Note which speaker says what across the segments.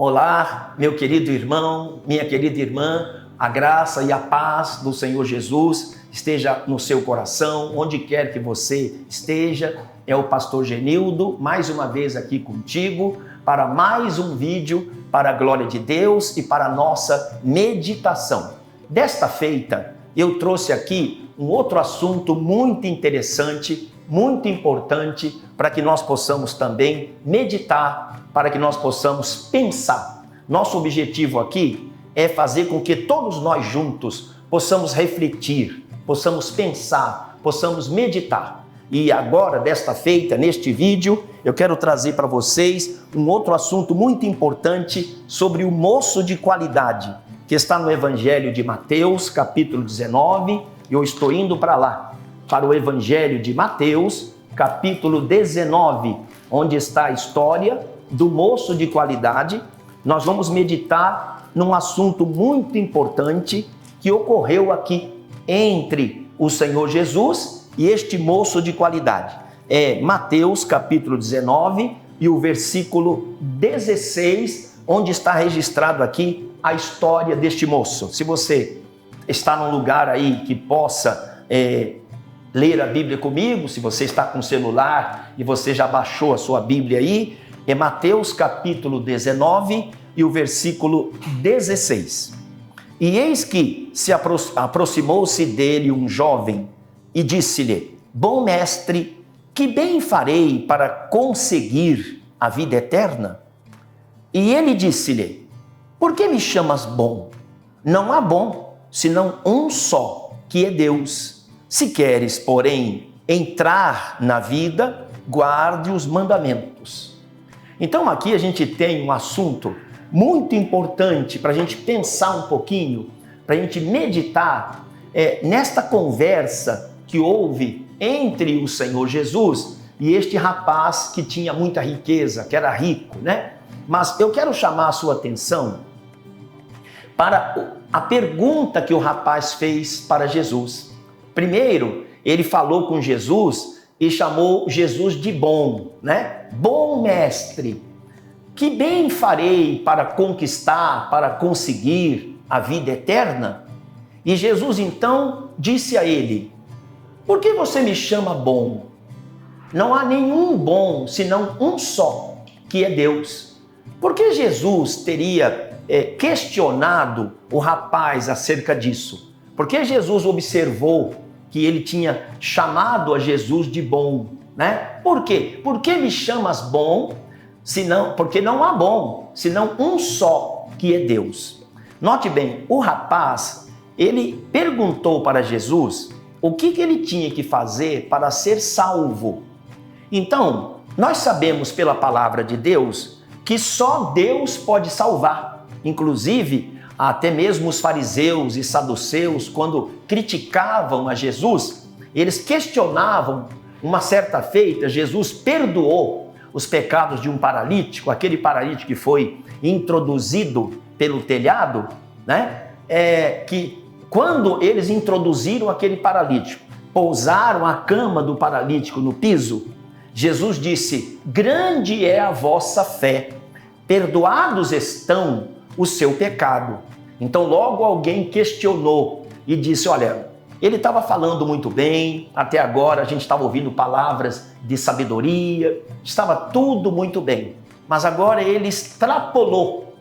Speaker 1: Olá, meu querido irmão, minha querida irmã, a graça e a paz do Senhor Jesus esteja no seu coração, onde quer que você esteja. É o pastor Genildo, mais uma vez aqui contigo, para mais um vídeo para a glória de Deus e para a nossa meditação. Desta feita, eu trouxe aqui um outro assunto muito interessante, muito importante, para que nós possamos também meditar, para que nós possamos pensar. Nosso objetivo aqui é fazer com que todos nós juntos possamos refletir, possamos pensar, possamos meditar. E agora, desta feita, neste vídeo, eu quero trazer para vocês um outro assunto muito importante sobre o moço de qualidade, que está no Evangelho de Mateus, capítulo 19, e eu estou indo para lá, para o Evangelho de Mateus, capítulo 19, onde está a história do moço de qualidade. Nós vamos meditar num assunto muito importante que ocorreu aqui entre o Senhor Jesus e este moço de qualidade. É Mateus capítulo 19 e o versículo 16, onde está registrado aqui a história deste moço. Se você está num lugar aí que possa ler a Bíblia comigo, se você está com o celular e você já baixou a sua Bíblia aí, é Mateus capítulo 19 e o versículo 16. E eis que se aproximou-se dele um jovem e disse-lhe: Bom mestre, que bem farei para conseguir a vida eterna? E ele disse-lhe: Por que me chamas bom? Não há bom, senão um só, que é Deus. Se queres, porém, entrar na vida, guarde os mandamentos. Então aqui a gente tem um assunto muito importante para a gente pensar um pouquinho, para a gente meditar nesta conversa que houve entre o Senhor Jesus e este rapaz que tinha muita riqueza, que era rico, né? Mas eu quero chamar a sua atenção para a pergunta que o rapaz fez para Jesus. Primeiro, ele falou com Jesus e chamou Jesus de bom, né? Bom mestre, que bem farei para conquistar, para conseguir a vida eterna? E Jesus então disse a ele: Por que você me chama bom? Não há nenhum bom, senão um só, que é Deus. Por que Jesus teria questionado o rapaz acerca disso? Porque Jesus observou que ele tinha chamado a Jesus de bom, né? Por quê? Por que me chamas bom? Porque não há bom, senão um só, que é Deus. Note bem, o rapaz, ele perguntou para Jesus o que ele tinha que fazer para ser salvo. Então, nós sabemos pela palavra de Deus que só Deus pode salvar. Inclusive, até mesmo os fariseus e saduceus, quando criticavam a Jesus, eles questionavam. Uma certa feita, Jesus perdoou os pecados de um paralítico, aquele paralítico que foi introduzido pelo telhado, né? Que quando eles introduziram aquele paralítico, pousaram a cama do paralítico no piso, Jesus disse: Grande é a vossa fé, perdoados estão o seu pecado. Então logo alguém questionou e disse: olha, ele estava falando muito bem, até agora a gente estava ouvindo palavras de sabedoria, estava tudo muito bem, mas agora ele extrapolou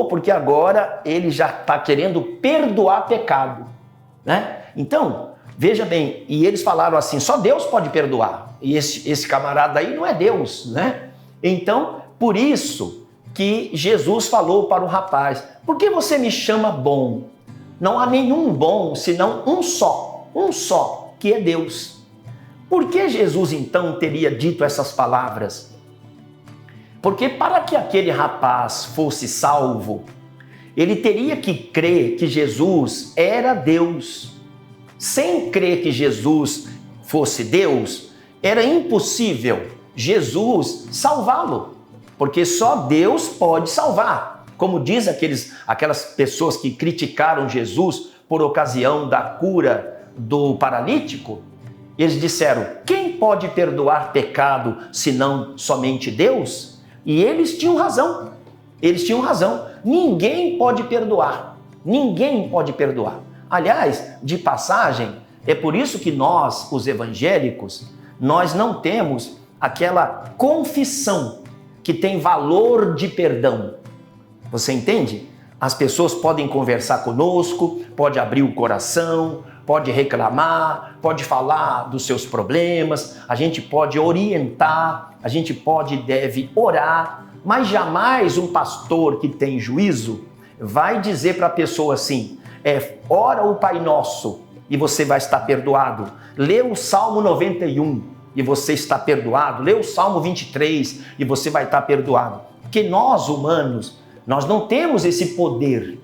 Speaker 1: porque agora ele já está querendo perdoar pecado, né? Então, veja bem, e eles falaram assim: só Deus pode perdoar, e esse camarada aí não é Deus, né? Então, por isso que Jesus falou para o rapaz: por que você me chama bom? Não há nenhum bom, senão um só, que é Deus. Por que Jesus então teria dito essas palavras? Porque para que aquele rapaz fosse salvo, ele teria que crer que Jesus era Deus. Sem crer que Jesus fosse Deus, era impossível Jesus salvá-lo, porque só Deus pode salvar. Como diz aquelas pessoas que criticaram Jesus por ocasião da cura do paralítico, eles disseram: quem pode perdoar pecado senão somente Deus? E eles tinham razão. Eles tinham razão. Ninguém pode perdoar. Ninguém pode perdoar. Aliás, de passagem, é por isso que nós, os evangélicos, nós não temos aquela confissão que tem valor de perdão. Você entende? As pessoas podem conversar conosco, pode abrir o coração, pode reclamar, pode falar dos seus problemas, a gente pode orientar, a gente pode e deve orar, mas jamais um pastor que tem juízo vai dizer para a pessoa assim, ora o Pai Nosso e você vai estar perdoado, lê o Salmo 91 e você está perdoado, lê o Salmo 23 e você vai estar perdoado. Porque nós humanos, nós não temos esse poder.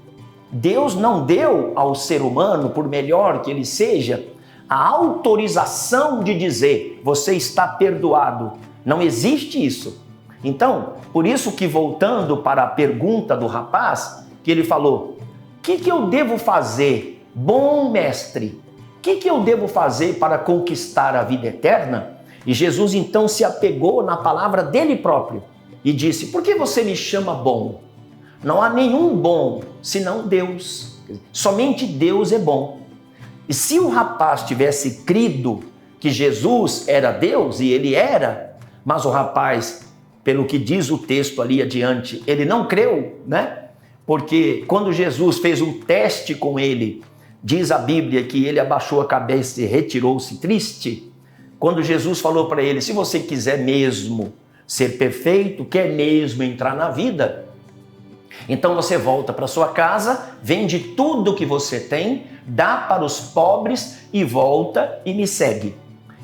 Speaker 1: Deus não deu ao ser humano, por melhor que ele seja, a autorização de dizer, você está perdoado. Não existe isso. Então, por isso que voltando para a pergunta do rapaz, que ele falou, o que eu devo fazer, bom mestre? O que eu devo fazer para conquistar a vida eterna? E Jesus então se apegou na palavra dele próprio e disse, por que você me chama bom? Não há nenhum bom senão Deus. Somente Deus é bom. E se o rapaz tivesse crido que Jesus era Deus, e ele era, mas o rapaz, pelo que diz o texto ali adiante, ele não creu, né? Porque quando Jesus fez um teste com ele, diz a Bíblia que ele abaixou a cabeça e retirou-se triste. Quando Jesus falou para ele, se você quiser mesmo ser perfeito, quer mesmo entrar na vida, então você volta para sua casa, vende tudo que você tem, dá para os pobres e volta e me segue.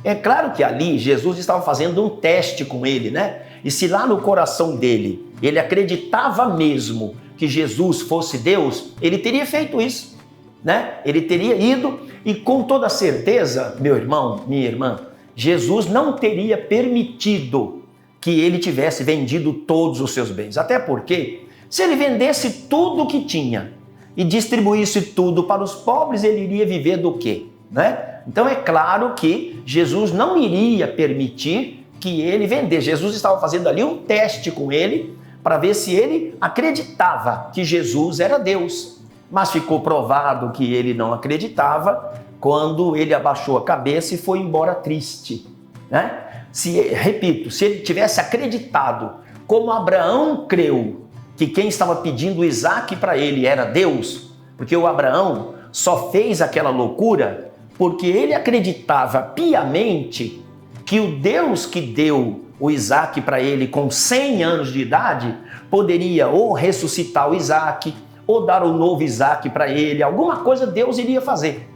Speaker 1: É claro que ali Jesus estava fazendo um teste com ele, né? E se lá no coração dele, ele acreditava mesmo que Jesus fosse Deus, ele teria feito isso, né? Ele teria ido e com toda certeza, meu irmão, minha irmã, Jesus não teria permitido que ele tivesse vendido todos os seus bens. Até porque, se ele vendesse tudo o que tinha e distribuísse tudo para os pobres, ele iria viver do quê? Né? Então é claro que Jesus não iria permitir que ele vendesse. Jesus estava fazendo ali um teste com ele para ver se ele acreditava que Jesus era Deus. Mas ficou provado que ele não acreditava quando ele abaixou a cabeça e foi embora triste. Né? Repito, se ele tivesse acreditado como Abraão creu, que quem estava pedindo Isaac para ele era Deus, porque o Abraão só fez aquela loucura porque ele acreditava piamente que o Deus que deu o Isaac para ele com 100 anos de idade poderia ou ressuscitar o Isaac ou dar um novo Isaac para ele, alguma coisa Deus iria fazer.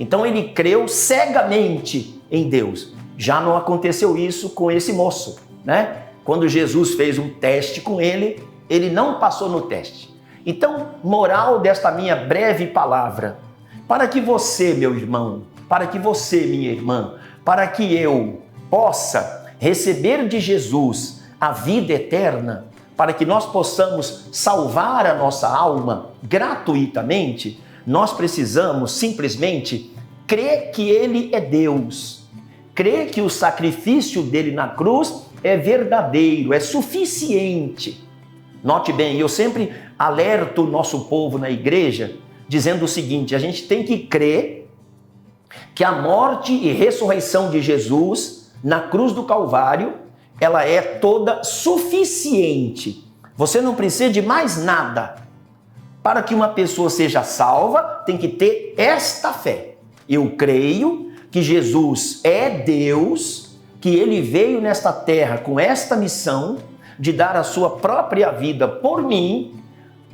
Speaker 1: Então ele creu cegamente em Deus. Já não aconteceu isso com esse moço, né? Quando Jesus fez um teste com ele, ele não passou no teste. Então, moral desta minha breve palavra, para que você, meu irmão, para que você, minha irmã, para que eu possa receber de Jesus a vida eterna, para que nós possamos salvar a nossa alma gratuitamente, nós precisamos simplesmente crer que Ele é Deus, crer que o sacrifício dele na cruz é verdadeiro, é suficiente. Note bem, eu sempre alerto o nosso povo na igreja dizendo o seguinte, a gente tem que crer que a morte e ressurreição de Jesus na cruz do Calvário, ela é toda suficiente. Você não precisa de mais nada. Para que uma pessoa seja salva, tem que ter esta fé. Eu creio que Jesus é Deus, que Ele veio nesta terra com esta missão de dar a sua própria vida por mim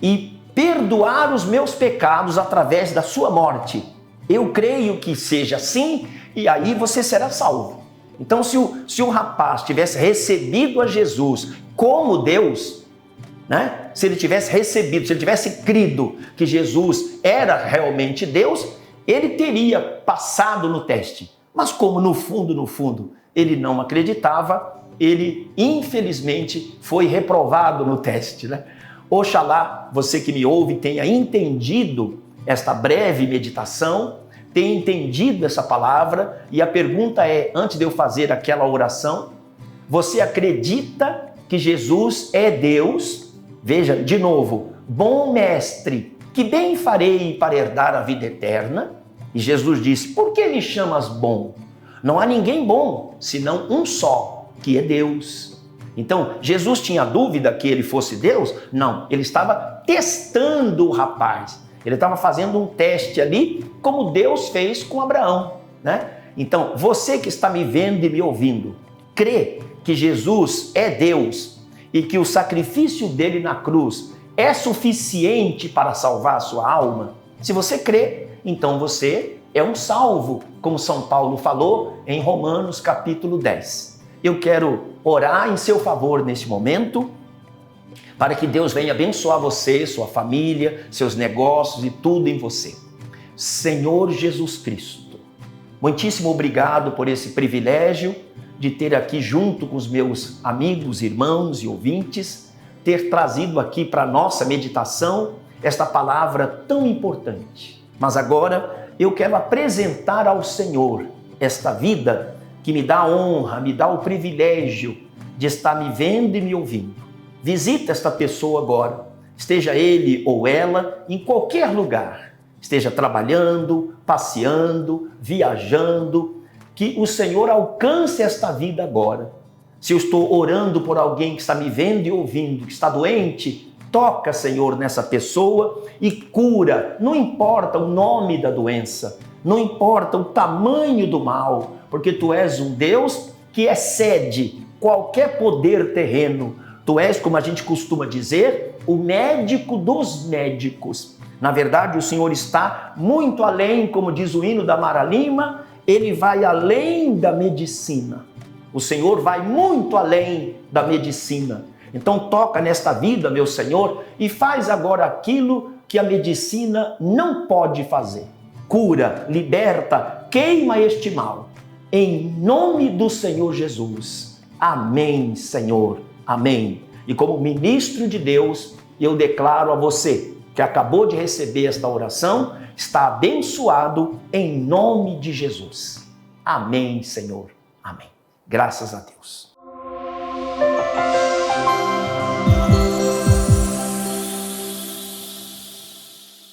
Speaker 1: e perdoar os meus pecados através da sua morte. Eu creio que seja assim e aí você será salvo. Então, se o rapaz tivesse recebido a Jesus como Deus, né? Se ele tivesse recebido, se ele tivesse crido que Jesus era realmente Deus, ele teria passado no teste. Mas como no fundo, ele não acreditava, ele infelizmente foi reprovado no teste, né? Oxalá você que me ouve tenha entendido esta breve meditação, tenha entendido essa palavra, e a pergunta é, antes de eu fazer aquela oração, você acredita que Jesus é Deus Veja, de novo, bom mestre, que bem farei para herdar a vida eterna? E Jesus disse, por que me chamas bom? Não há ninguém bom, senão um só, que é Deus. Então, Jesus tinha dúvida que ele fosse Deus? Não, ele estava testando o rapaz. Ele estava fazendo um teste ali, como Deus fez com Abraão, né? Então, você que está me vendo e me ouvindo, crê que Jesus é Deus e que o sacrifício dele na cruz é suficiente para salvar a sua alma? Se você crê, então você é um salvo, como São Paulo falou em Romanos capítulo 10. Eu quero orar em seu favor neste momento, para que Deus venha abençoar você, sua família, seus negócios e tudo em você. Senhor Jesus Cristo, muitíssimo obrigado por esse privilégio de ter aqui junto com os meus amigos, irmãos e ouvintes, ter trazido aqui para a nossa meditação esta palavra tão importante. Mas agora eu quero apresentar ao Senhor esta vida que me dá a honra, me dá o privilégio de estar me vendo e me ouvindo. Visita esta pessoa agora, esteja ele ou ela em qualquer lugar, esteja trabalhando, passeando, viajando, que o Senhor alcance esta vida agora. Se eu estou orando por alguém que está me vendo e ouvindo, que está doente, toca, Senhor, nessa pessoa e cura. Não importa o nome da doença, não importa o tamanho do mal, porque Tu és um Deus que excede qualquer poder terreno. Tu és, como a gente costuma dizer, o médico dos médicos. Na verdade, o Senhor está muito além, como diz o hino da Mara Lima, Ele vai além da medicina. O Senhor vai muito além da medicina. Então toca nesta vida, meu Senhor, e faz agora aquilo que a medicina não pode fazer. Cura, liberta, queima este mal. Em nome do Senhor Jesus. Amém, Senhor. Amém. E como ministro de Deus, eu declaro a você que acabou de receber esta oração, está abençoado em nome de Jesus. Amém, Senhor. Amém. Graças a Deus.